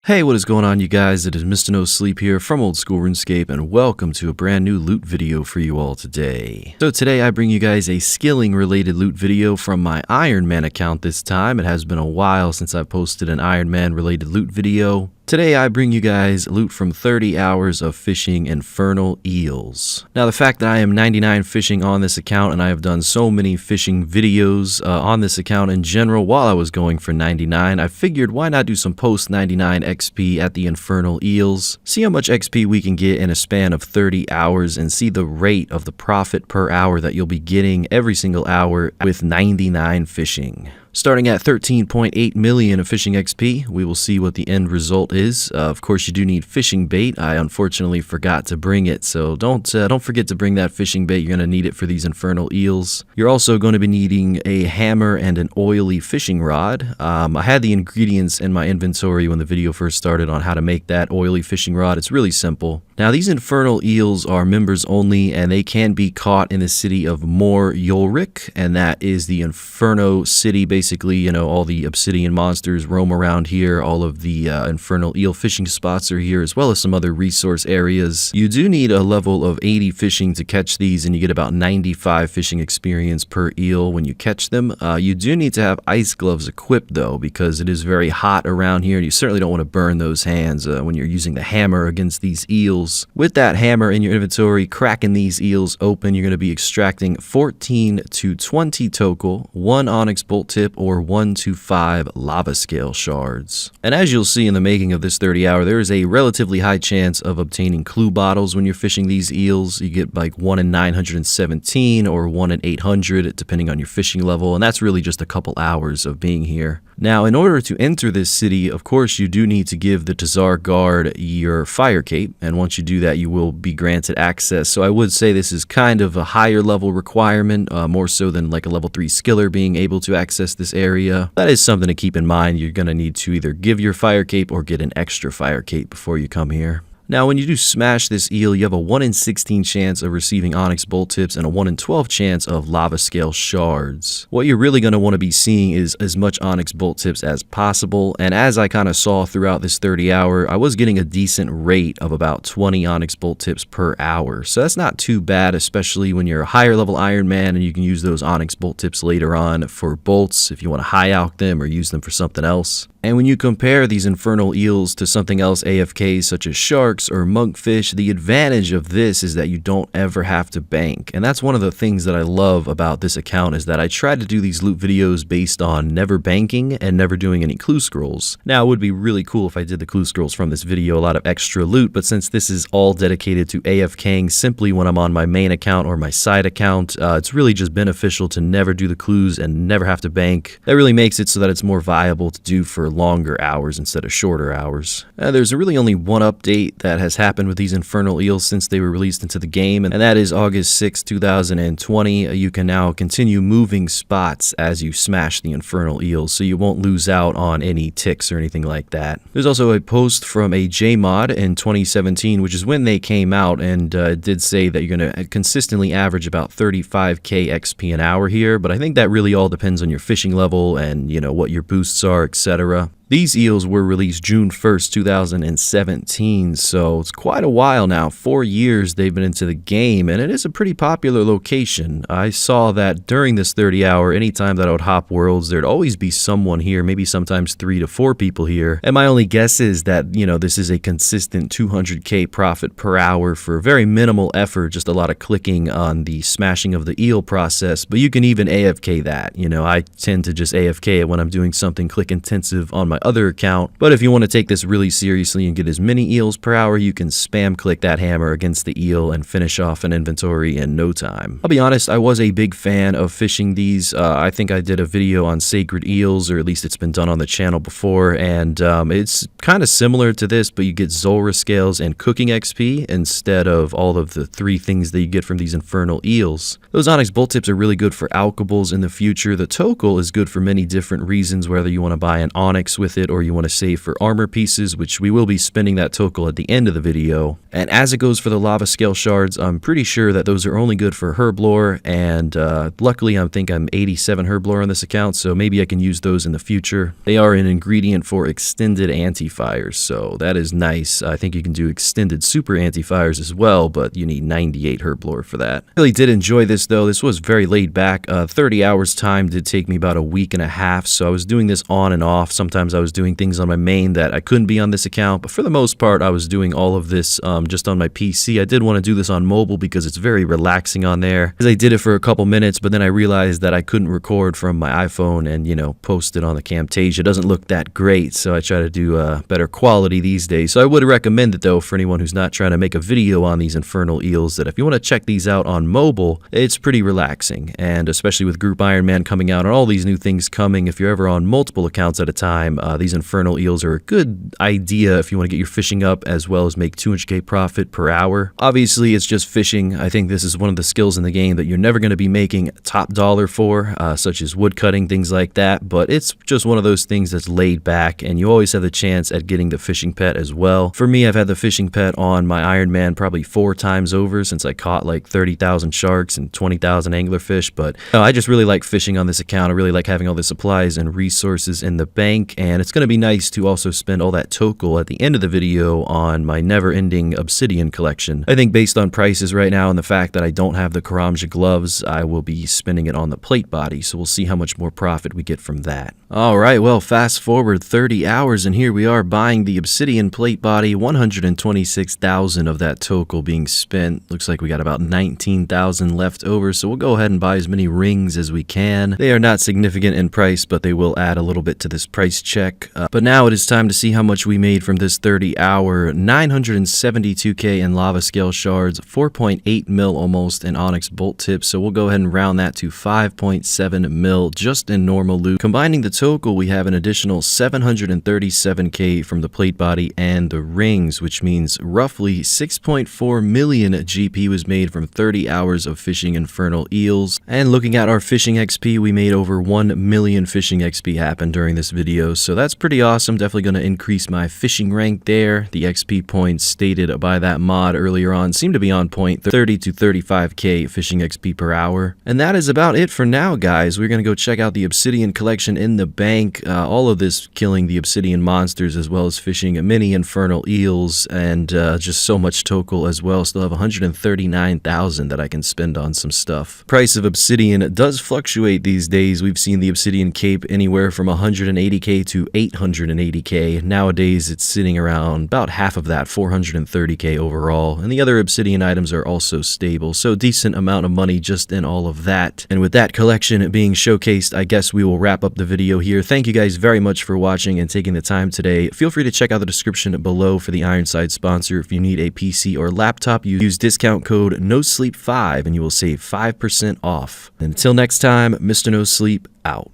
Hey, what is going on, you guys? It is Mr. No Sleep here from Old School RuneScape, and welcome to a brand new loot video for you all today. So today I bring you guys a skilling related loot video from my Iron Man account this time. It has been a while since I posted an Iron Man related loot video. Today I bring you guys loot from 30 hours of fishing Infernal Eels. Now the fact that I am 99 fishing on this account, and I have done so many fishing videos on this account in general while I was going for 99, I figured why not do some post 99 XP at the Infernal Eels, see how much XP we can get in a span of 30 hours and see the rate of the profit per hour that you'll be getting every single hour with 99 fishing. Starting at 13.8 million of fishing XP, we will see what the end result is. Of course, you do need fishing bait. I unfortunately forgot to bring it, so don't forget to bring that fishing bait. You're going to need it for these Infernal Eels. You're also going to be needing a hammer and an oily fishing rod. I had the ingredients in my inventory when the video first started on how to make that oily fishing rod. It's really simple. Now, these Infernal Eels are members only, and they can be caught in the city of Mor Yolrik, and that is the Inferno city. Basically, you know, all the obsidian monsters roam around here. All of the Infernal Eel fishing spots are here, as well as some other resource areas. You do need a level of 80 fishing to catch these, and you get about 95 fishing experience per eel when you catch them. You do need to have ice gloves equipped, though, because it is very hot around here, and you certainly don't want to burn those hands when you're using the hammer against these eels. With that hammer in your inventory, cracking these eels open, you're going to be extracting 14 to 20 tokel, 1 onyx bolt tip, or 1 to 5 lava scale shards. And as you'll see in the making of this 30 hour, there is a relatively high chance of obtaining clue bottles when you're fishing these eels. You get like 1 in 917 or 1 in 800 depending on your fishing level, and that's really just a couple hours of being here. Now, in order to enter this city, of course, you do need to give the Tazar guard your fire cape, and once you do that, you will be granted access. So I would say this is kind of a higher level requirement, more so than like a level 3 skiller being able to access this area. That is something to keep in mind. You're going to need to either give your fire cape or get an extra fire cape before you come here. Now, when you do smash this eel, you have a 1 in 16 chance of receiving onyx bolt tips and a 1 in 12 chance of lava scale shards. What you're really going to want to be seeing is as much onyx bolt tips as possible, and as I kind of saw throughout this 30 hour, I was getting a decent rate of about 20 onyx bolt tips per hour. So that's not too bad, especially when you're a higher level Iron Man and you can use those onyx bolt tips later on for bolts if you want to high alch them or use them for something else. And when you compare these Infernal Eels to something else AFK such as sharks or monkfish, the advantage of this is that you don't ever have to bank. And that's one of the things that I love about this account, is that I try to do these loot videos based on never banking and never doing any clue scrolls. Now, it would be really cool if I did the clue scrolls from this video, a lot of extra loot, but since this is all dedicated to AFKing simply when I'm on my main account or my side account, it's really just beneficial to never do the clues and never have to bank. That really makes it so that it's more viable to do for longer hours instead of shorter hours. There's really only one update that has happened with these Infernal Eels since they were released into the game, and that is August 6, 2020. You can now continue moving spots as you smash the Infernal Eels, so you won't lose out on any ticks or anything like that. There's also a post from a JMod in 2017, which is when they came out, and it did say that you're going to consistently average about 35k XP an hour here, but I think that really all depends on your fishing level and, you know, what your boosts are, etc. These eels were released June 1st, 2017, so it's quite a while now. 4 years they've been into the game, and it is a pretty popular location. I saw that during this 30 hour, anytime that I would hop worlds, there'd always be someone here, maybe sometimes 3 to 4 people here. And my only guess is that, you know, this is a consistent 200k profit per hour for very minimal effort, just a lot of clicking on the smashing of the eel process. But you can even AFK that. You know, I tend to just AFK it when I'm doing something click intensive on my other account, but if you want to take this really seriously and get as many eels per hour, you can spam click that hammer against the eel and finish off an inventory in no time. I'll be honest, I was a big fan of fishing these. I think I did a video on sacred eels, or at least it's been done on the channel before, and it's kind of similar to this, but you get Zulrah scales and cooking XP instead of all of the 3 things that you get from these Infernal Eels. Those onyx bolt tips are really good for alchables in the future. The tokel is good for many different reasons, whether you want to buy an onyx with with it, or you want to save for armor pieces, which we will be spending that total at the end of the video. And as it goes for the lava scale shards, I'm pretty sure that those are only good for herblore, and luckily I think I'm 87 herblore on this account, so maybe I can use those in the future. They are an ingredient for extended anti-fires, so that is nice. I think you can do extended super anti-fires as well, but you need 98 herblore for that. Really did enjoy this though. This was very laid back. 30 hours time did take me about a week and a half, so I was doing this on and off. Sometimes I was doing things on my main that I couldn't be on this account, but for the most part I was doing all of this just on my PC. I did want to do this on mobile because it's very relaxing on there. Because I did it for a couple minutes, but then I realized that I couldn't record from my iPhone and, you know, post it on the Camtasia. It doesn't look that great, so I try to do better quality these days. So I would recommend it though for anyone who's not trying to make a video on these Infernal Eels, that if you want to check these out on mobile, it's pretty relaxing. And especially with Group Iron Man coming out and all these new things coming, if you're ever on multiple accounts at a time, these Infernal Eels are a good idea if you want to get your fishing up as well as make 200k profit per hour. Obviously it's just fishing. I think this is one of the skills in the game that you're never going to be making top dollar for, such as wood cutting, things like that, but it's just one of those things that's laid back, and you always have the chance at getting the fishing pet as well. For me, I've had the fishing pet on my Iron Man probably 4 times over since I caught like 30,000 sharks and 20,000 anglerfish, but I just really like fishing on this account. I really like having all the supplies and resources in the bank, and it's going to be nice to also spend all that total at the end of the video on my never-ending obsidian collection. I think based on prices right now and the fact that I don't have the Karamja gloves, I will be spending it on the plate body, so we'll see how much more profit we get from that. Alright, well, fast forward 30 hours and here we are buying the obsidian plate body, 126,000 of that total being spent. Looks like we got about 19,000 left over, so we'll go ahead and buy as many rings as we can. They are not significant in price, but they will add a little bit to this price check. But now it is time to see how much we made from this 30 hour, 972k in lava scale shards, 4.8 mil almost in onyx bolt tips, so we'll go ahead and round that to 5.7 mil just in normal loot. Combining the total, we have an additional 737k from the plate body and the rings, which means roughly 6.4 million GP was made from 30 hours of fishing Infernal Eels. And looking at our fishing XP, we made over 1 million fishing XP happen during this video, so that's pretty awesome. Definitely going to increase my fishing rank there. The XP points stated by that mod earlier on seem to be on point, 30 to 35k fishing XP per hour. And that is about it for now, guys. We're going to go check out the obsidian collection in the bank. All of this killing the obsidian monsters as well as fishing mini Infernal Eels, and just so much total as well. Still have 139,000 that I can spend on some stuff. Price of obsidian does fluctuate these days. We've seen the obsidian cape anywhere from 180k to 880k. Nowadays it's sitting around about half of that, 430k overall, and the other obsidian items are also stable, so decent amount of money just in all of that. And with that collection being showcased, I guess we will wrap up the video here. Thank you guys very much for watching and taking the time today. Feel free to check out the description below for the Ironside sponsor. If you need a PC or laptop, use discount code NOSLEEP5 and you will save 5% off. And until next time, Mr. No Sleep out.